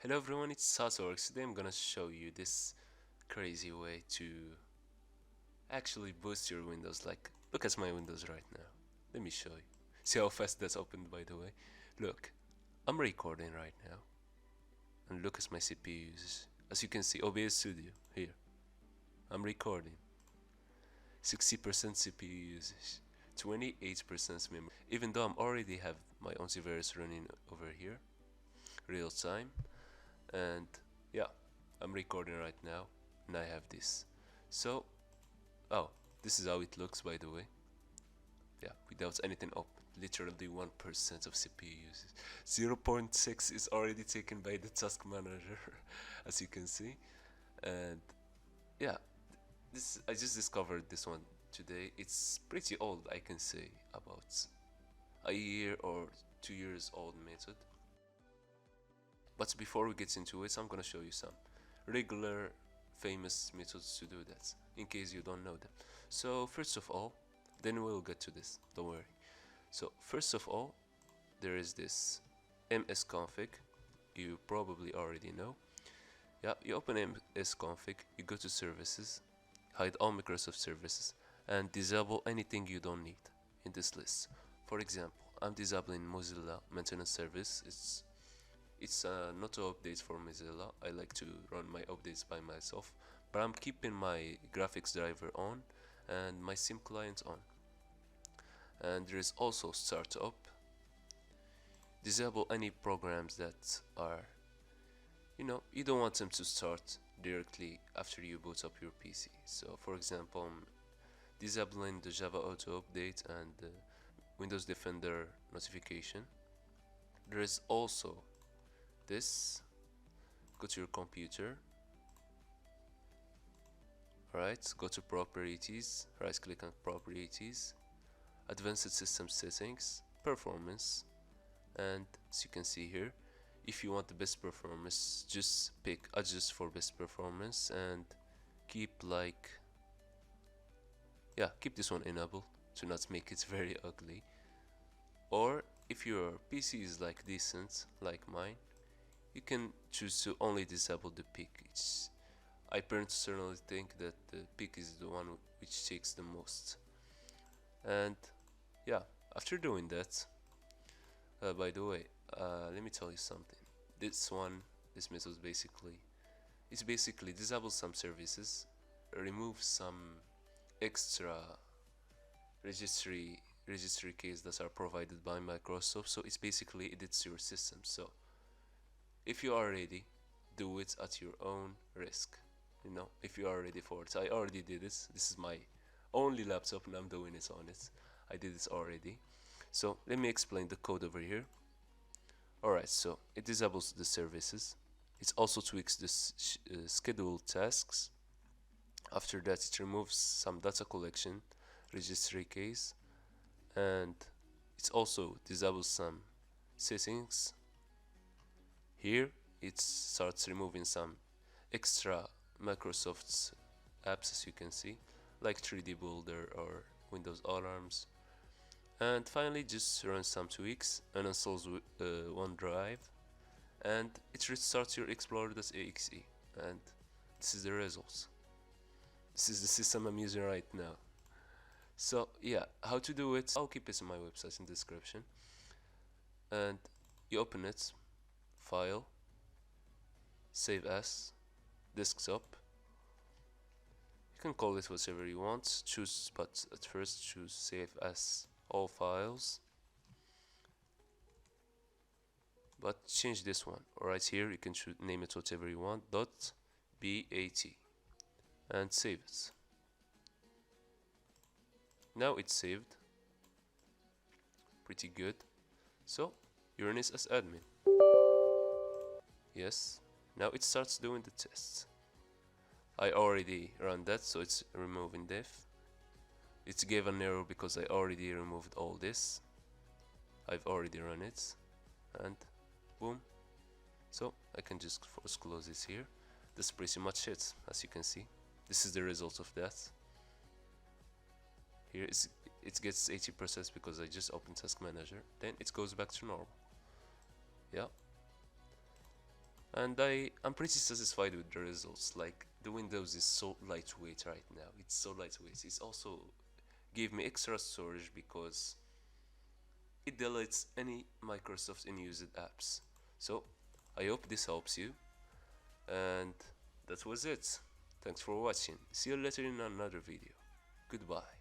Hello everyone, it's Sasorx. Today I'm gonna show you this crazy way to actually boost your Windows. Like, look at my Windows right now. Let me show you. See how fast that's opened, by the way. Look, I'm recording right now, and look at my CPU usage. As you can see, OBS Studio here. I'm recording. 60% CPU usage, 28% memory. Even though I'm already have my antivirus running over here, real time. And yeah, I'm recording right now and I have this. So oh, this is how it looks, by the way. Yeah, without anything up, literally 1% of CPU uses. 0.6 is already taken by the task manager as you can see. And yeah, this I just discovered this one today. It's pretty old, I can say, about a year or 2 years old method. But before we get into it, I'm gonna show you some regular famous methods to do that, in case you don't know them. So first of all, then we'll get to this, don't worry. So first of all, there is this msconfig, you probably already know. Yeah, you open msconfig, you go to services, hide all Microsoft services, and disable anything you don't need in this list. For example, I'm disabling Mozilla maintenance service. It's an auto update for Mozilla. I like to run my updates by myself, but I'm keeping my graphics driver on and my sim client on. And there is also startup. Disable any programs that are, you don't want them to start directly after you boot up your PC. So for example, I'm disabling the Java auto update and the Windows Defender notification. There is also this. Go to your computer. Alright, go to properties, right click on properties, advanced system settings, performance, and as you can see here, if you want the best performance, just pick adjust for best performance and keep keep this one enabled to not make it very ugly. Or if your PC is like decent like mine, you can choose to only disable the peak. I personally think that the peak is the one which takes the most. And yeah, after doing that, by the way, let me tell you something. This method is basically disable some services, remove some extra registry registry keys that are provided by Microsoft. So it's basically edits your system. So if you are ready, do it at your own risk. If you are ready for it. I already did this. This is my only laptop and I'm doing it on it. I did this already. So let me explain the code over here. Alright, so it disables the services. It also tweaks the scheduled tasks. After that, it removes some data collection registry keys, and it also disables some settings. Here it starts removing some extra Microsoft's apps, as you can see, like 3D Builder or Windows Alarms. And finally just runs some tweaks, uninstalls OneDrive, and it restarts your Explorer.exe. And this is the results. This is the system I'm using right now. So yeah, how to do it, I'll keep it in my website in the description. And you open it, file, save as, desktop. You can call it whatever you want, but at first choose save as all files. But change this one. Right here you can name it whatever you want, .bat, and save it. Now it's saved. Pretty good. So you run it as admin. Yes. Now it starts doing the tests. I already ran that, so it's removing def. It gave an error because I already removed all this. I've already run it, and boom. So I can just force close this here. That's pretty much it, as you can see. This is the result of that. Here it gets 80% because I just opened Task Manager. Then it goes back to normal. Yeah. and I'm pretty satisfied with the results. Like the Windows is so lightweight right now. It's so lightweight. It's also gave me extra storage because it deletes any Microsoft unused apps. So I hope this helps you, and that was it. Thanks for watching. See you later in another video. Goodbye.